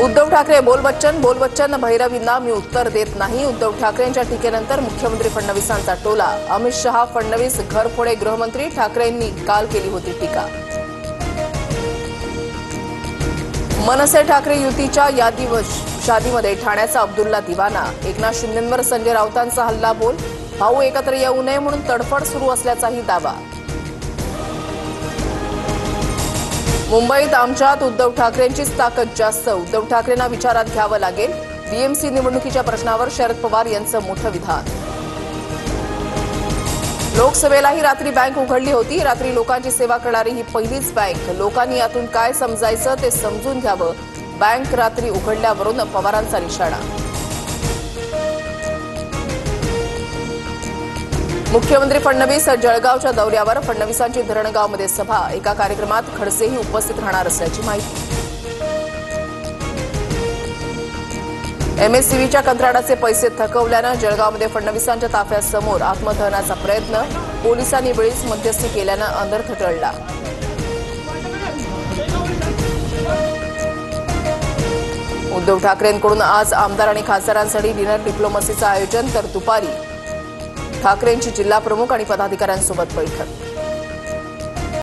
उद्धव ठाकरे बोल बच्चन भैरवींना मी उत्तर देत नाही। उद्धव ठाकरेंच्या टीकेनंतर मुख्यमंत्री फडणवीसांचा टोला। अमित शहा फडणवीस घरफोडे गृहमंत्री ठाकरेंनी काल केली होती टीका। मनसे ठाकरे युतीच्या शादीमध्ये ठाण्याचा अब्दुल्ला दिवाना। एकनाथ शिंदेंवर संजय राऊतांचा हल्ला बोल। भाऊ एकत्र येऊ नये म्हणून तडफड सुरू असल्याचाही दावा। मुंबईत आमच्यात उद्धव ठाकरेंचीच ताकद जास्त। उद्धव ठाकरेंना विचारात घ्यावं लागेल। बीएमसी निवडणुकीच्या प्रश्नावर शरद पवार यांचं मोठं विधान। लोकसभेलाही रात्री बँक उघडली होती। रात्री लोकांची सेवा करणारी ही पहिलीच बँक। लोकांनी यातून काय समजायचं ते समजून घ्यावं। बँक रात्री उघडल्यावरून पवारांचा निशाणा। मुख्यमंत्री फडणवीस जळगावच्या दौऱ्यावर। फडणवीसांची धरणगावमध्ये सभा। एका कार्यक्रमात खडसेही उपस्थित राहणार असल्याची माहिती। एमएससीबीच्या कंत्राटाचे पैसे थकवल्यानं जळगावमध्ये फडणवीसांच्या ताफ्यासमोर आत्मदहनाचा प्रयत्न। पोलिसांनी वेळीच मध्यस्थी केल्यानं अनर्थ टळला। उद्धव ठाकरेंकडून आज आमदार आणि खासदारांसाठी डिनर डिप्लोमसीचं आयोजन। तर दुपारी ठाकरेंची जिल्हा प्रमुख आणि पदाधिकाऱ्यांसोबत बैठक।